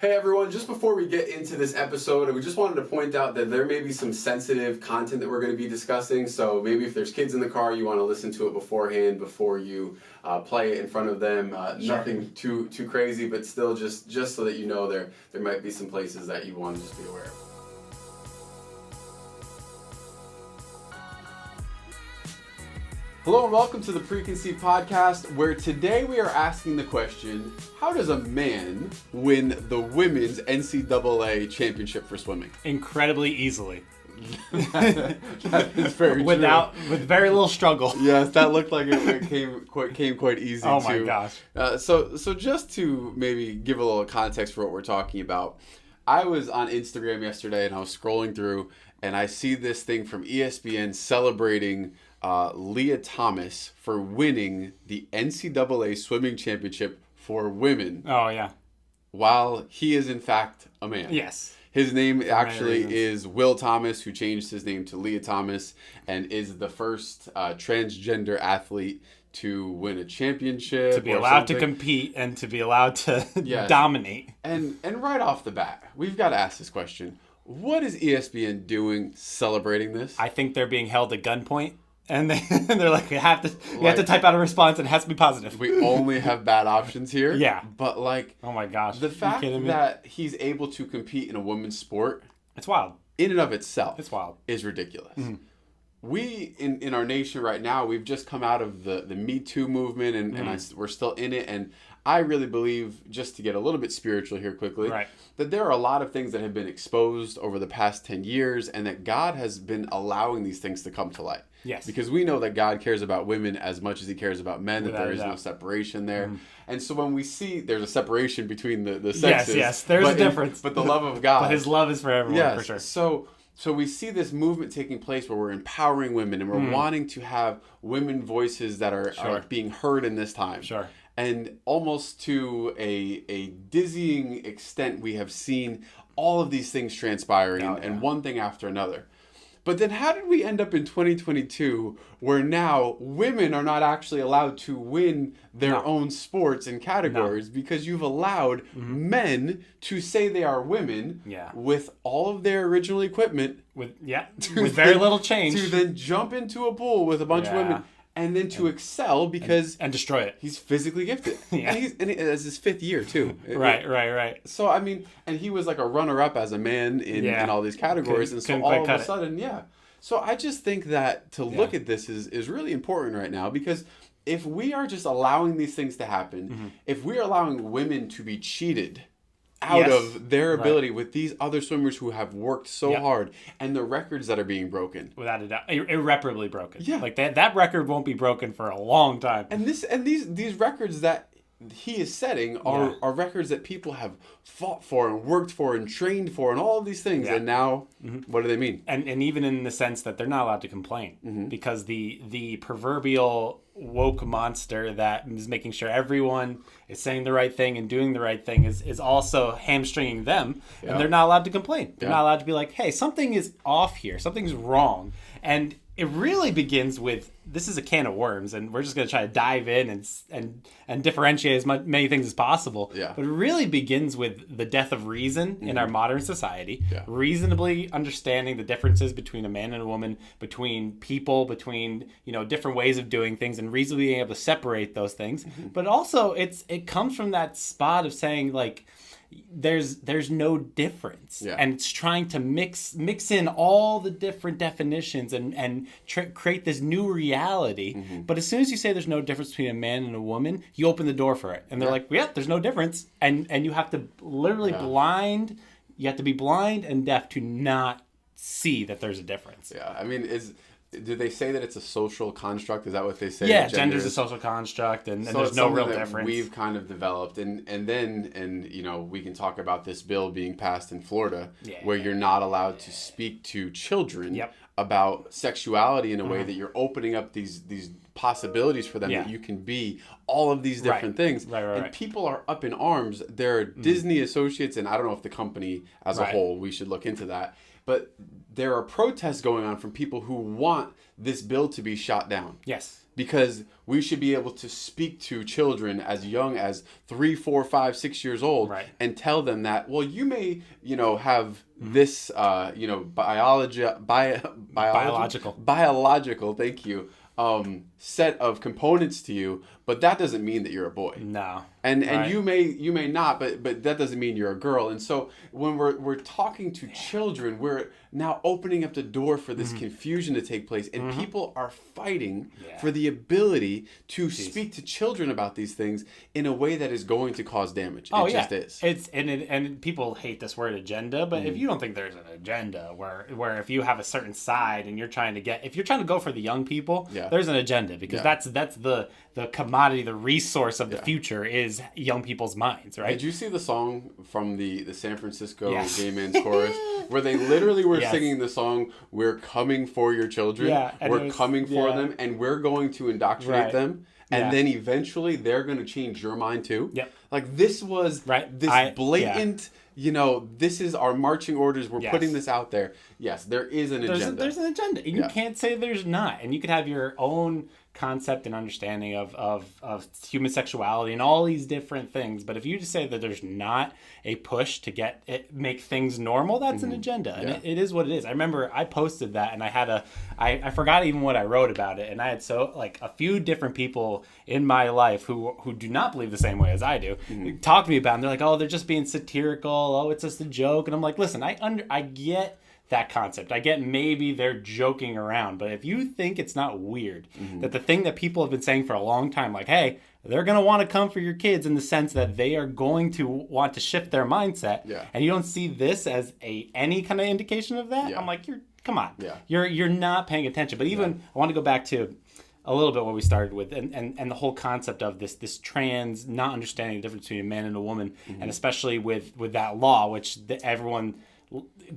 Hey everyone, just before we get into this episode, we just wanted to point out that there may be some sensitive content that we're going to be discussing, so maybe if there's kids in the car, you want to listen to it beforehand, before you play it in front of them. Sure. Nothing too crazy, but still just so that you know there might be some places that you want to just be aware of. Hello and welcome to the Preconceived Podcast, where today we are asking the question, how does a man win the women's NCAA championship for swimming? Incredibly easily. That is very With very little struggle. Yes, that looked like it came quite easy. Oh my gosh. So just to maybe give a little context for what we're talking about, I was on Instagram yesterday and I was scrolling through and I see this thing from ESPN celebrating Lia Thomas for winning the NCAA swimming championship for women. Oh, yeah. While he is in fact a man. Yes. His name actually is Will Thomas, who changed his name to Lia Thomas and is the first transgender athlete to win a championship. To be allowed to compete and to be allowed to dominate. And right off the bat, we've got to ask this question. What is ESPN doing celebrating this? I think they're being held at gunpoint. And they're like, you have to type out a response and it has to be positive. We only have bad options here. Yeah. But oh my gosh. The fact that he's able to compete in a women's sport. It's wild. In and of itself. It's wild. Is ridiculous. Mm-hmm. We, in our nation right now, we've just come out of the Me Too movement and we're still in it. And I really believe, just to get a little bit spiritual here quickly, that there are a lot of things that have been exposed over the past 10 years and that God has been allowing these things to come to light. Yes. Because we know that God cares about women as much as he cares about men, that there is no separation there. Mm-hmm. And so when we see there's a separation between the sexes. Yes, there's a difference. But the love of God. But his love is for everyone, for sure. So we see this movement taking place where we're empowering women and we're wanting to have women voices that are being heard in this time. Sure. And almost to a dizzying extent, we have seen all of these things transpiring and one thing after another. But then how did we end up in 2022 where now women are not actually allowed to win their own sports and categories because you've allowed men to say they are women with all of their original equipment. With very little change. To then jump into a pool with a bunch of women. And then to excel because... And destroy it. He's physically gifted. And it's his fifth year, too. Right. So, I mean, and he was like a runner-up as a man in all these categories. And so all of a sudden, So I just think that to look at this is really important right now because if we are just allowing these things to happen, if we're allowing women to be cheated out of their ability with these other swimmers who have worked so hard and the records that are being broken. Without a doubt. Irreparably broken. Yeah. Like that record won't be broken for a long time. And these records that he is setting are records that people have fought for and worked for and trained for and all of these things. And now, what do they mean? And even in the sense that they're not allowed to complain because the proverbial woke monster that is making sure everyone is saying the right thing and doing the right thing is also hamstringing them. And they're not allowed to complain. They're not allowed to be like, hey, something is off here. Something's wrong. And it really begins with, this is a can of worms, and we're just going to try to dive in and differentiate as many things as possible. Yeah. But it really begins with the death of reason in our modern society, reasonably understanding the differences between a man and a woman, between people, between different ways of doing things, and reasonably being able to separate those things. But also, it comes from that spot of saying, like, there's no difference, and it's trying to mix in all the different definitions and create this new reality. But as soon as you say there's no difference between a man and a woman, you open the door for it, and they're like, there's no difference, and you have to literally you have to be blind and deaf to not see that there's a difference. I mean, do they say that it's a social construct? Is that what they say? Yeah, gender's a social construct, and there's no real difference. We've kind of developed, and then we can talk about this bill being passed in Florida, where you're not allowed to speak to children about sexuality in a way that you're opening up these possibilities for them that you can be all of these different things. And people are up in arms. There are Disney associates, and I don't know if the company as a whole, we should look into that. But there are protests going on from people who want this bill to be shot down. Yes. because we should be able to speak to children as young as 3, 4, 5, 6 years old, right, and tell them that, well, you may, have this, biological, thank you, set of components to you, but that doesn't mean that you're a boy. No. And Right. you may not, but that doesn't mean you're a girl. And so when we're talking to children, we're now opening up the door for this confusion to take place, and people are fighting for the ability to speak to children about these things in a way that is going to cause damage. It just is. And people hate this word agenda, but if you don't think there's an agenda where if you have a certain side and you're trying to go for the young people, there's an agenda, because that's the commodity, the resource of the future is young people's minds, right? Did you see the song from the San Francisco Gay Men's Chorus where they literally were singing the song, "We're coming for your children, we're coming for them, and we're going to indoctrinate them, and then eventually they're going to change your mind too." Yep. Like this was this blatant, this is our marching orders. We're putting this out there. Yes, there is an agenda. There's an agenda. And you can't say there's not. And you could have your own concept and understanding of human sexuality and all these different things. But if you just say that there's not a push to make things normal, that's an agenda. And it is what it is. I remember I posted that, and I forgot even what I wrote about it. And I had a few different people in my life who do not believe the same way as I do talk to me about it. And they're like, oh, they're just being satirical. Oh, it's just a joke. And I'm like, listen, I get that concept. I get maybe they're joking around, but if you think it's not weird that the thing that people have been saying for a long time, like, hey, they're going to want to come for your kids in the sense that they are going to want to shift their mindset, and you don't see this as any kind of indication of that, I'm like, come on. You're not paying attention. But even I want to go back to a little bit what we started with, and the whole concept of this trans, not understanding the difference between a man and a woman, and especially with that law, which everyone,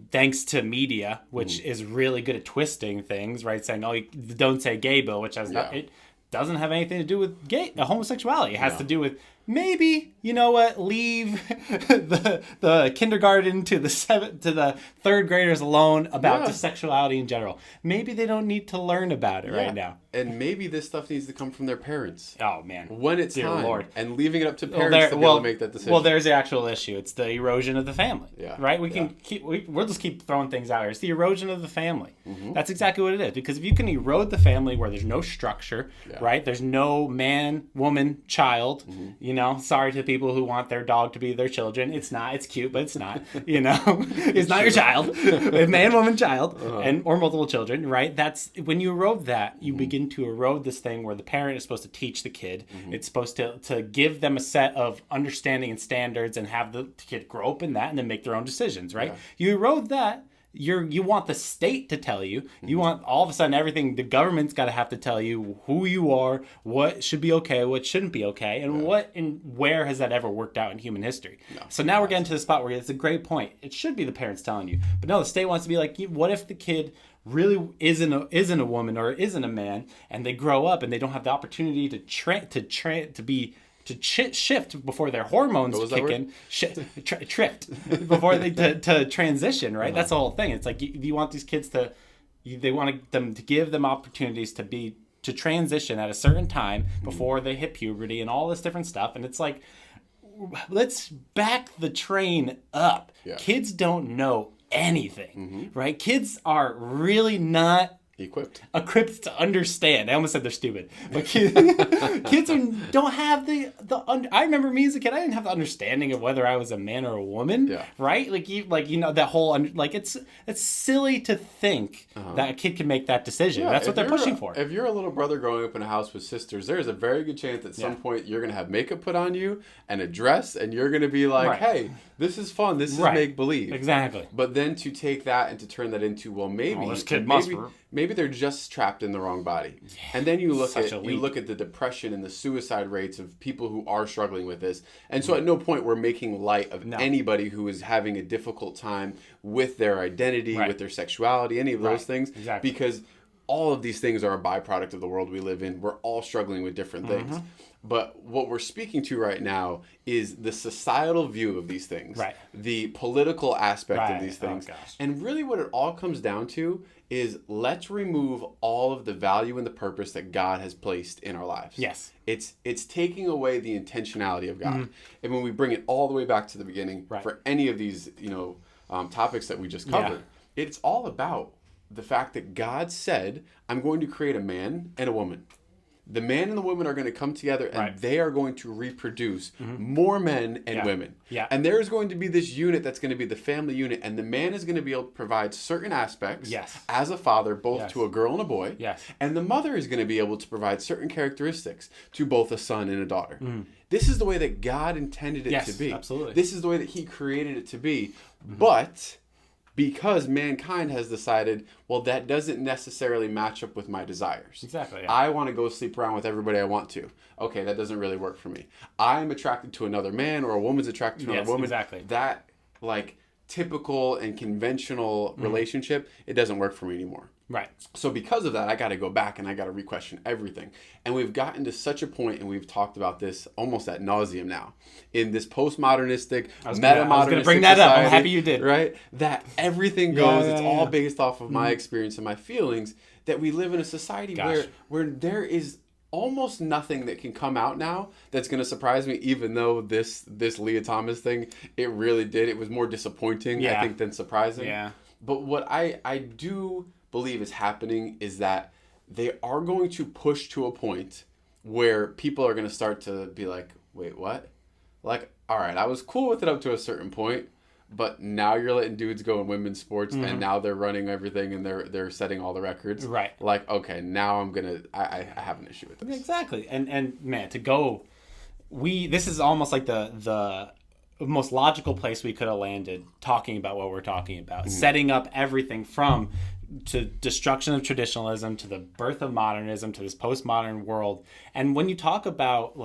thanks to media, which is really good at twisting things, right? Saying, oh, don't say gay bill, which it doesn't have anything to do with homosexuality. It has to do with maybe, you know what, leave the kindergarten to the third graders alone about just sexuality in general. Maybe they don't need to learn about it right now. And maybe this stuff needs to come from their parents. Oh, man. When it's time. Lord. And leaving it up to parents to be able to make that decision. Well, there's the actual issue. It's the erosion of the family. Right? We'll just keep throwing things out here. It's the erosion of the family. That's exactly what it is. Because if you can erode the family where there's no structure, right? There's no man, woman, child. Sorry to people who want their dog to be their children. It's not. It's cute, but it's not. It's not your child. It's man, woman, child, or multiple children, right? That's when you erode that, you begin to erode this thing where the parent is supposed to teach the kid. It's supposed to give them a set of understanding and standards and have the kid grow up in that and then make their own decisions, right? You erode that. You want the state to tell you. You want all of a sudden everything. The government's got to have to tell you who you are, what should be okay, what shouldn't be okay, and what and where has that ever worked out in human history. So now we're getting to the spot where it's a great point. It should be the parents telling you, but no, the state wants to be like, what if the kid really isn't a woman or isn't a man, and they grow up and they don't have the opportunity to shift before their hormones kick in, tripped before they to transition, right? That's the whole thing. It's like you want these kids they want them to give them opportunities to transition at a certain time before they hit puberty and all this different stuff. And it's like, let's back the train up. Kids don't know anything, right? Kids are really not equipped to understand. I almost said they're stupid, but kids don't have I remember me as a kid, I didn't have the understanding of whether I was a man or a woman, right? That whole it's silly to think that a kid can make that decision. That's what they're pushing for. If you're a little brother growing up in a house with sisters, there's a very good chance at some point you're gonna have makeup put on you and a dress, and you're gonna be like, hey, this is fun, this is make believe. Exactly. But then to take that and to turn that into, well, maybe they're just trapped in the wrong body. And then you look at the depression and the suicide rates of people who are struggling with this. And so at no point we're making light of anybody who is having a difficult time with their identity, with their sexuality, any of those things. Exactly. Because all of these things are a byproduct of the world we live in. We're all struggling with different things. But what we're speaking to right now is the societal view of these things, the political aspect of these things. And really what it all comes down to is let's remove all of the value and the purpose that God has placed in our lives. Yes. It's taking away the intentionality of God. And when we bring it all the way back to the beginning, for any of these, topics that we just covered, it's all about the fact that God said, I'm going to create a man and a woman. The man and the woman are going to come together and they are going to reproduce more men and women. And there is going to be this unit that's going to be the family unit. And the man is going to be able to provide certain aspects as a father, both to a girl and a boy. And the mother is going to be able to provide certain characteristics to both a son and a daughter. This is the way that God intended it to be. Absolutely. This is the way that he created it to be. But because mankind has decided, well, that doesn't necessarily match up with my desires. Exactly. Yeah. I want to go sleep around with everybody I want to. Okay, that doesn't really work for me. I'm attracted to another man, or a woman's attracted to another woman. Exactly. That, typical and conventional relationship, it doesn't work for me anymore. Right. So because of that, I got to go back and I got to re-question everything. And we've gotten to such a point, and we've talked about this almost ad nauseum now, in this postmodernistic, meta-modernistic I was going to bring that up. I'm happy you did. Right? That everything goes, it's all based off of my experience and my feelings, that we live in a society where there is almost nothing that can come out now that's going to surprise me, even though this Lia Thomas thing, it really did. It was more disappointing, I think, than surprising. Yeah. But what I do believe is happening is that they are going to push to a point where people are going to start to be like, wait, what? All right, I was cool with it up to a certain point, but now you're letting dudes go in women's sports, and now they're running everything, and they're setting all the records. Right. Okay, now I have an issue with this. Exactly. And man, this is almost like the most logical place we could have landed talking about what we're talking about, setting up everything from to destruction of traditionalism to the birth of modernism to this postmodern world. And when you talk about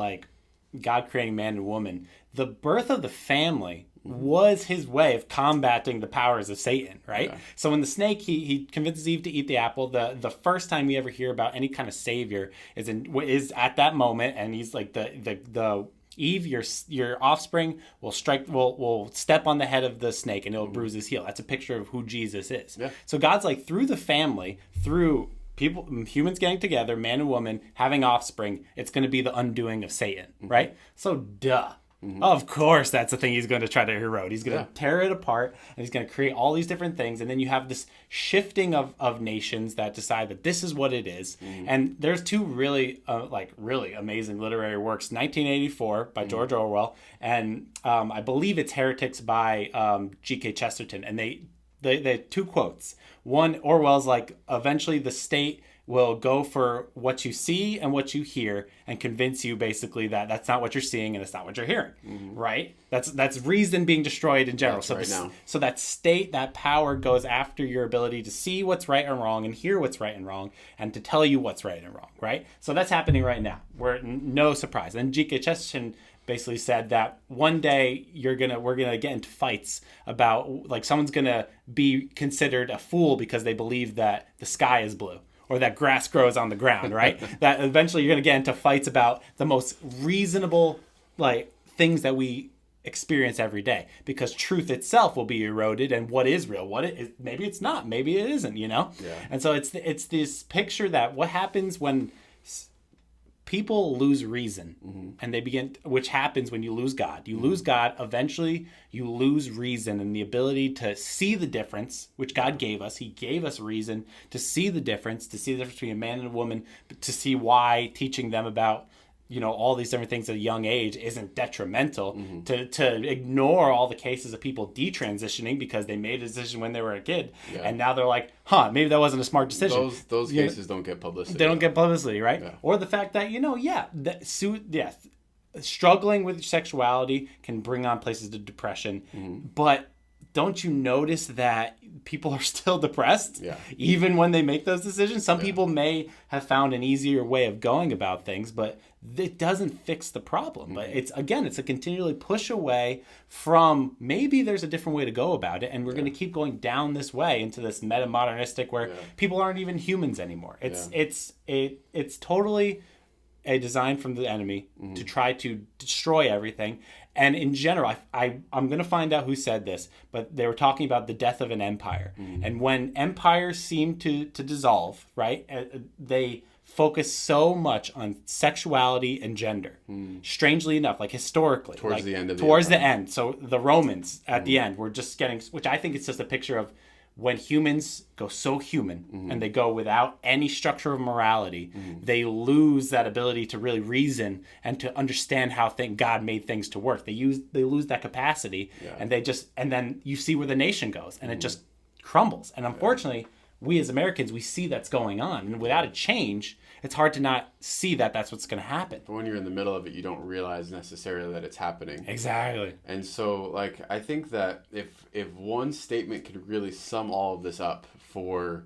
God creating man and woman, the birth of the family was his way of combating the powers of Satan, right? Yeah. So when the snake, he convinces Eve to eat the apple, the first time we ever hear about any kind of savior is at that moment, and he's like the Eve, your offspring will step on the head of the snake and it'll bruise his heel. That's a picture of who Jesus is. Yeah. So God's through the family, through humans getting together, man and woman, having offspring, it's going to be the undoing of Satan, right? So duh. Of course, that's the thing he's going to try to erode. He's going to tear it apart, and he's going to create all these different things. And then you have this shifting of nations that decide that this is what it is. And there's two really amazing literary works, 1984 by George Orwell, and I believe it's Heretics by G.K. Chesterton. And they two quotes. One, Orwell's eventually the state will go for what you see and what you hear and convince you basically that that's not what you're seeing and it's not what you're hearing, right? That's reason being destroyed in general. So that state, that power goes after your ability to see what's right and wrong and hear what's right and wrong and to tell you what's right and wrong, right? So that's happening right now. We're no surprise. And G.K. Chesterton basically said that one day we're gonna get into fights about someone's gonna be considered a fool because they believe that the sky is blue or that grass grows on the ground, right? That eventually you're gonna get into fights about the most reasonable things that we experience every day, because truth itself will be eroded, and what is real, maybe it's not, maybe it isn't, Yeah. And so it's this picture that what happens when people lose reason, and which happens when you lose God. You lose God, eventually you lose reason and the ability to see the difference, which God gave us. He gave us reason to see the difference between a man and a woman, to see why teaching them about all these different things at a young age isn't detrimental, to ignore all the cases of people detransitioning because they made a decision when they were a kid, and now they're like, maybe that wasn't a smart decision. Those cases don't get publicity. They don't get publicity, right? Yeah. Or the fact that struggling with sexuality can bring on places of depression, but don't you notice that people are still depressed even when they make those decisions? Some people may have found an easier way of going about things, but it doesn't fix the problem. But it's a continually push away from maybe there's a different way to go about it, and we're going to keep going down this way into this meta-modernistic where people aren't even humans anymore. It's totally a design from the enemy to try to destroy everything. And in general, I'm going to find out who said this, but they were talking about the death of an empire. And when empires seem to dissolve, right, they focus so much on sexuality and gender. Strangely enough, like historically. Towards the end of the end. So the Romans at the end were just getting, which I think it's just a picture of when humans go so human and they go without any structure of morality, they lose that ability to really reason and to understand how God made things to work. They lose that capacity, and then you see where the nation goes, and it just crumbles. And unfortunately, we as Americans, we see that's going on, and without a change, it's hard to not see that that's what's going to happen. But when you're in the middle of it, you don't realize necessarily that it's happening. Exactly. And so, like, I think that if one statement could really sum all of this up for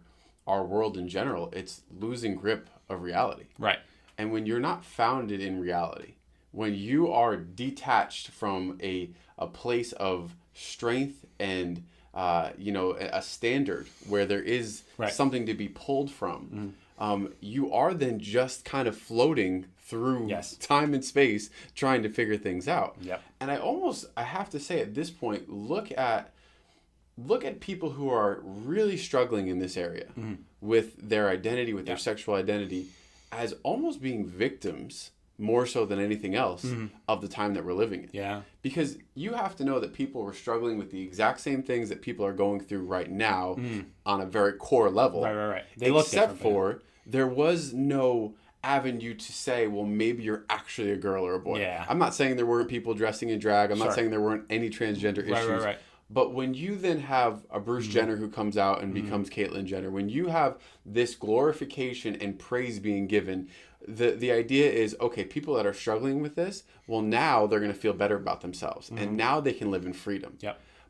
our world in general, it's losing grip of reality. Right. And when you're not founded in reality, when you are detached from a place of strength and a standard where there is something to be pulled from, you are then just kind of floating through time and space trying to figure things out. And I have to say at this point, look at people who are really struggling in this area with their identity, with their sexual identity, as almost being victims more so than anything else of the time that we're living in. Because you have to know that people were struggling with the exact same things that people are going through right now on a very core level. Right. Except for there was no avenue to say, well, maybe you're actually a girl or a boy. I'm not saying there weren't people dressing in drag. I'm not saying there weren't any transgender issues. But when you then have a Bruce Jenner who comes out and becomes Caitlyn Jenner, when you have this glorification and praise being given, the idea is, okay, people that are struggling with this, well, now they're going to feel better about themselves. And now they can live in freedom.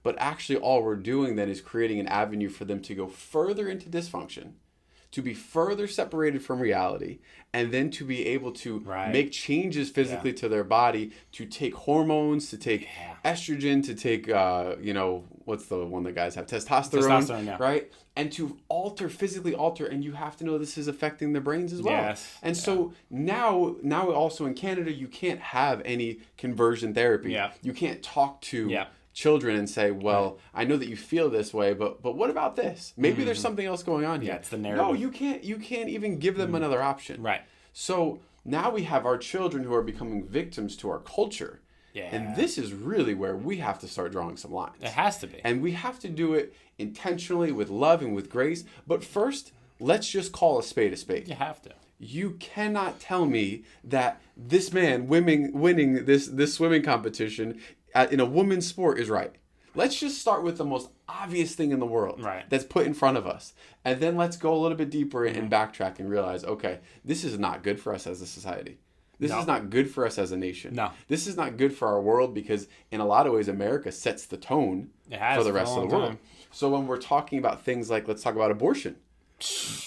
But actually all we're doing then is creating an avenue for them to go further into dysfunction, to be further separated from reality, and then to be able to make changes physically to their body, to take hormones, to take estrogen, to take, what's the one that guys have? Testosterone, right? And to physically alter, and you have to know this is affecting their brains as well. And so now also in Canada, you can't have any conversion therapy. You can't talk to children and say, well, I know that you feel this way, but what about this? Maybe there's something else going on here. It's the narrative. No, you can't even give them another option. So now we have our children who are becoming victims to our culture. And this is really where we have to start drawing some lines. It has to be. And we have to do it intentionally with love and with grace. But first, let's just call a spade a spade. You have to. You cannot tell me that this man winning this swimming competition in a women's sport is right. Let's just start with the most obvious thing in the world that's put in front of us. And then let's go a little bit deeper and backtrack and realize, okay, this is not good for us as a society. This is not good for us as a nation. This is not good for our world because in a lot of ways, America sets the tone for the rest of the world. So when we're talking about things like, let's talk about abortion.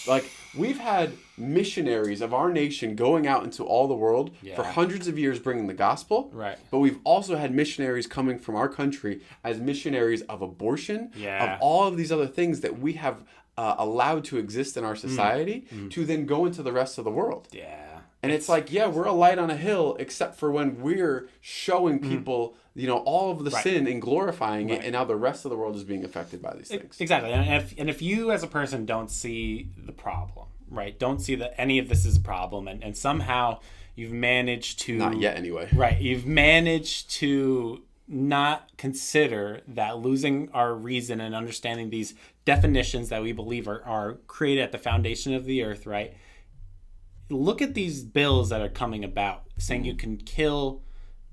Like, we've had missionaries of our nation going out into all the world for hundreds of years bringing the gospel. But we've also had missionaries coming from our country as missionaries of abortion, of all of these other things that we have allowed to exist in our society to then go into the rest of the world. And it's like, we're a light on a hill, except for when we're showing people, all of the sin and glorifying it, and now the rest of the world is being affected by these things. Exactly. And if you as a person don't see the problem, don't see that any of this is a problem, and somehow you've managed to... Not yet, anyway. You've managed to not consider that losing our reason and understanding these definitions that we believe are created at the foundation of the earth, Look at these bills that are coming about saying you can kill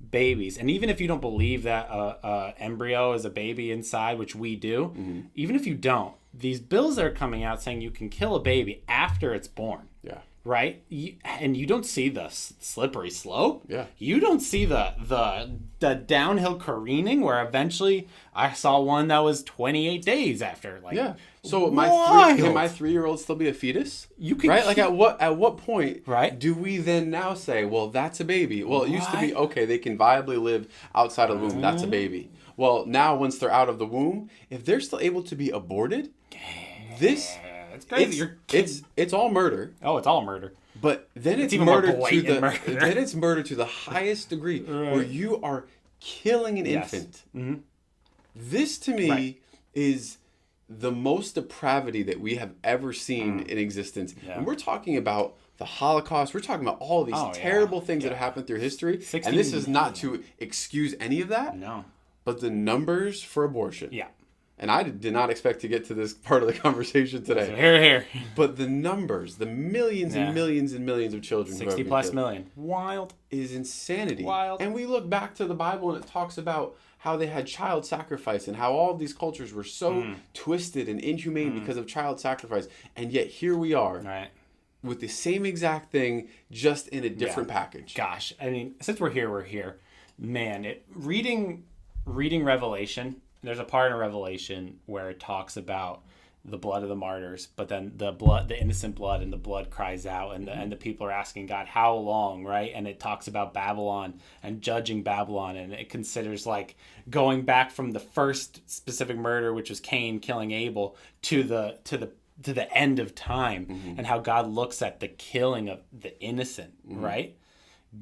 babies. And even if you don't believe that embryo is a baby inside, which we do, even if you don't, these bills that are coming out saying you can kill a baby after it's born. right? And you don't see the slippery slope. Yeah. You don't see the downhill careening where eventually I saw one that was 28 days after. Like, yeah. So can my 3-year-old still be a fetus? You can, right? Like at what point right? do we then now say, well, that's a baby? Well, it used to be, okay, they can viably live outside of the womb. That's a baby. Well, now once they're out of the womb, if they're still able to be aborted, it's crazy. It's all murder. Oh, it's all murder. But then it's even murder more to the murder. Then it's murder to the highest degree, where you are killing an infant. Mm-hmm. This to me is the most depravity that we have ever seen in existence. Yeah. And we're talking about the Holocaust. We're talking about all these terrible things that have happened through history. And this is not to excuse any of that. No. But the numbers for abortion. Yeah. And I did not expect to get to this part of the conversation today. So here. But the numbers, the millions and millions and millions of children. 60 plus million. Wild. Is insanity. Wild. And we look back to the Bible and it talks about how they had child sacrifice and how all these cultures were so twisted and inhumane because of child sacrifice. And yet here we are. Right. With the same exact thing, just in a different package. Gosh. I mean, since we're here. Man, reading Revelation, there's a part in Revelation where it talks about the blood of the martyrs, but then the innocent blood, and the blood cries out, and the people are asking God, how long, right? And it talks about Babylon and judging Babylon, and it considers like going back from the first specific murder, which was Cain killing Abel, to the end of time, and how God looks at the killing of the innocent, right?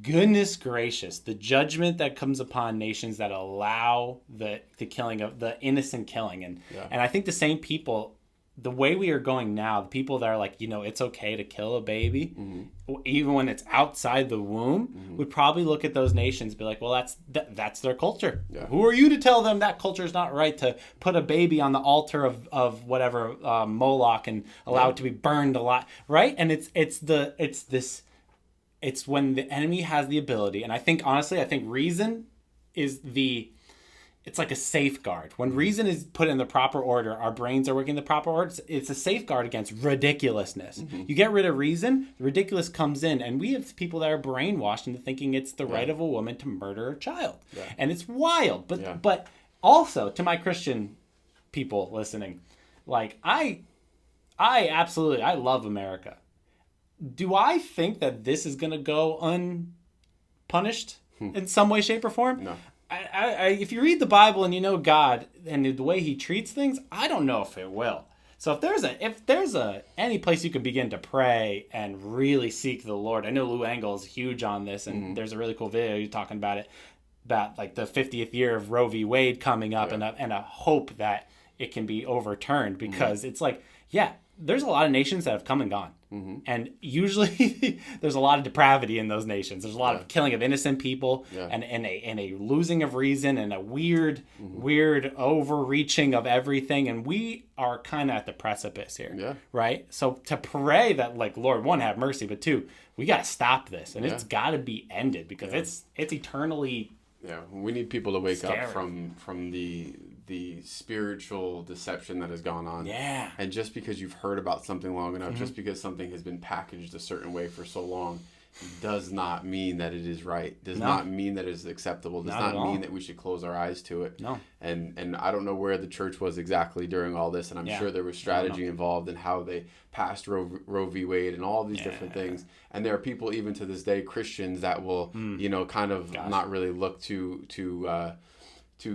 Goodness gracious, the judgment that comes upon nations that allow the killing of the innocent killing. And I think the same people, the way we are going now, the people that are like, it's okay to kill a baby, even when it's outside the womb, would probably look at those nations and be like, well, that's their culture. Yeah. Who are you to tell them that culture is not right to put a baby on the altar of whatever Moloch and allow it to be burned alive, right? And it's when the enemy has the ability, and I think reason is it's like a safeguard. When reason is put in the proper order, our brains are working in the proper order. It's a safeguard against ridiculousness. You get rid of reason, the ridiculous comes in, and we have people that are brainwashed into thinking it's the right of a woman to murder a child, and it's wild. But also to my Christian people listening, like I absolutely love America. Do I think that this is going to go unpunished in some way, shape, or form? No. If you read the Bible and you know God and the way He treats things, I don't know if it will. So if there's any place you can begin to pray and really seek the Lord, I know Lou Engle is huge on this, and there's a really cool video you're talking about it, about like the 50th year of Roe v. Wade coming up, and a hope that it can be overturned, because it's like, there's a lot of nations that have come and gone. And usually there's a lot of depravity in those nations. There's a lot of killing of innocent people and a losing of reason and a weird overreaching of everything. And we are kind of at the precipice here, right? So to pray that, like, Lord, one, have mercy, but two, we got to stop this. And it's got to be ended, because it's eternally we need people to wake scary. up from the spiritual deception that has gone on. And just because you've heard about something long enough, just because something has been packaged a certain way for so long, does not mean that it is right. Does not mean that it is acceptable. Does not mean that we should close our eyes to it. No. And I don't know where the church was exactly during all this, and I'm sure there was strategy involved in how they passed Roe v. Wade and all these different things. And there are people even to this day, Christians, that will kind of not really look too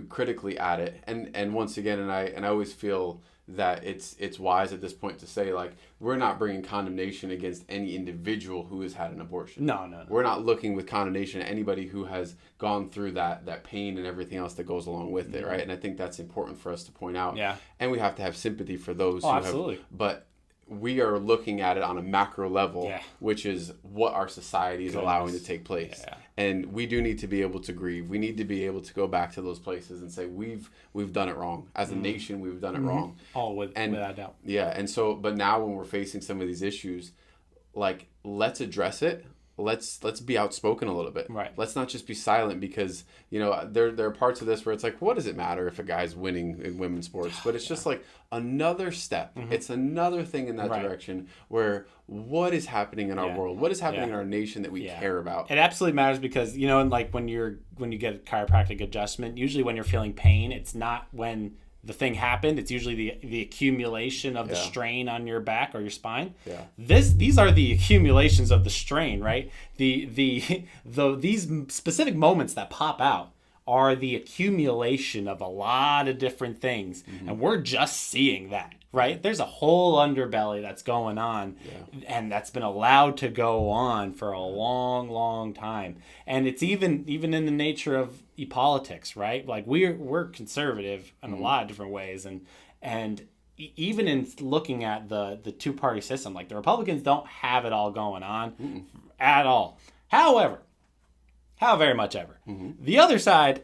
critically at it. And once again, and I always feel that it's wise at this point to say, like, we're not bringing condemnation against any individual who has had an abortion. No. We're not looking with condemnation at anybody who has gone through that pain and everything else that goes along with it, right? And I think that's important for us to point out. And we have to have sympathy for those who absolutely. But we are looking at it on a macro level, which is what our society is allowing to take place. And we do need to be able to grieve. We need to be able to go back to those places and say, we've done it wrong. As a nation, we've done it wrong. Without doubt. Yeah, and so, but now when we're facing some of these issues, like, let's address it, let's be outspoken a little bit. Right. Let's not just be silent, because, you know, there are parts of this where it's like, what does it matter if a guy's winning in women's sports? But it's just like another step. It's another thing in that direction where what is happening in our world? What is happening in our nation that we care about? It absolutely matters, because, you know, like when you get a chiropractic adjustment, usually when you're feeling pain, it's not when the thing happened. It's usually the accumulation of the strain on your back or your spine. Yeah. These are the accumulations of the strain, right? These specific moments that pop out are the accumulation of a lot of different things. And we're just seeing that, right? There's a whole underbelly that's going on, and that's been allowed to go on for a long, long time. And it's even in the nature of politics, right? Like we're conservative in a lot of different ways, and even in looking at the two-party system, like the Republicans don't have it all going on at all. However, how very much ever, the other side,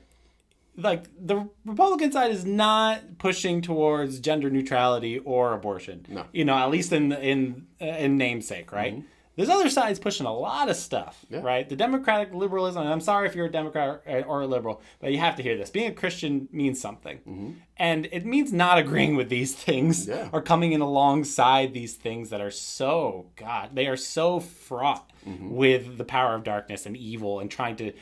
like the Republican side, is not pushing towards gender neutrality or abortion. No. You know, at least in namesake, right? This other side's pushing a lot of stuff, right? The Democratic liberalism, and I'm sorry if you're a Democrat or a liberal, but you have to hear this. Being a Christian means something. And it means not agreeing with these things or coming in alongside these things that are so, they are so fraught with the power of darkness and evil and trying to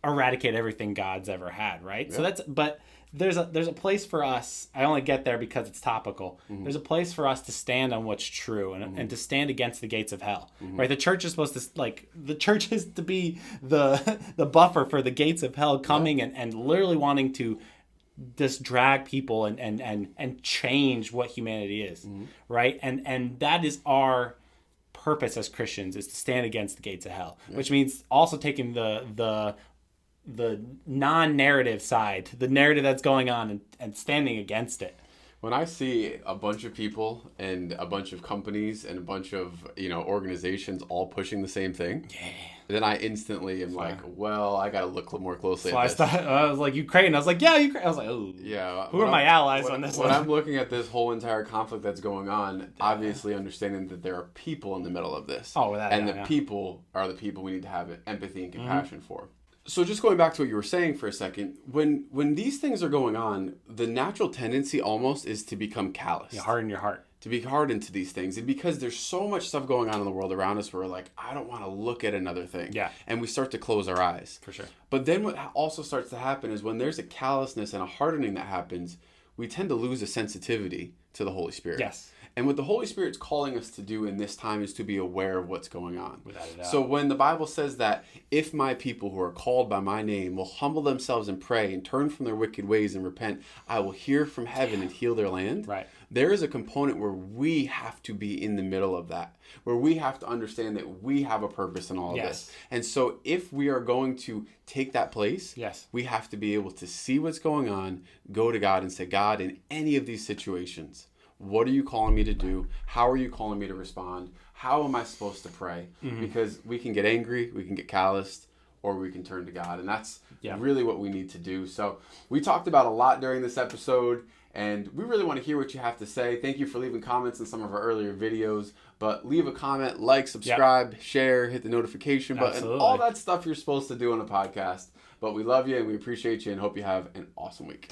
eradicate everything God's ever had, right? So but there's a place for us. I only get there because it's topical. There's a place for us to stand on what's true and to stand against the gates of hell, right? The church is supposed to be the buffer for the gates of hell coming and literally wanting to just drag people and change what humanity is, right? And that is our purpose as Christians, is to stand against the gates of hell, which means also taking the non-narrative side, the narrative that's going on, and standing against it. When I see a bunch of people and a bunch of companies and a bunch of, you know, organizations all pushing the same thing, then I instantly am like, well, I got to look more closely at this. I was like, Ukraine. I was like, yeah, Ukraine. I was like, oh, yeah. Who are my allies on this one? When I'm looking at this whole entire conflict that's going on, obviously understanding that there are people in the middle of this. People are the people we need to have empathy and compassion for. So just going back to what you were saying for a second, when these things are going on, the natural tendency almost is to become callous. You harden your heart. To be hardened to these things. And because there's so much stuff going on in the world around us, we're like, I don't want to look at another thing. Yeah. And we start to close our eyes. For sure. But then what also starts to happen is when there's a callousness and a hardening that happens, we tend to lose a sensitivity to the Holy Spirit. Yes. And what the Holy Spirit's calling us to do in this time is to be aware of what's going on. Without a doubt. So when the Bible says that if my people who are called by my name will humble themselves and pray and turn from their wicked ways and repent, I will hear from heaven and heal their land. Right. There is a component where we have to be in the middle of that, where we have to understand that we have a purpose in all of this. And so if we are going to take that place, we have to be able to see what's going on, go to God and say, God, in any of these situations, what are you calling me to do? How are you calling me to respond? How am I supposed to pray? Because we can get angry, we can get calloused, or we can turn to God. And that's really what we need to do. So we talked about a lot during this episode, and we really want to hear what you have to say. Thank you for leaving comments in some of our earlier videos. But leave a comment, like, subscribe, share, hit the notification button, all that stuff you're supposed to do on a podcast. But we love you and we appreciate you and hope you have an awesome week.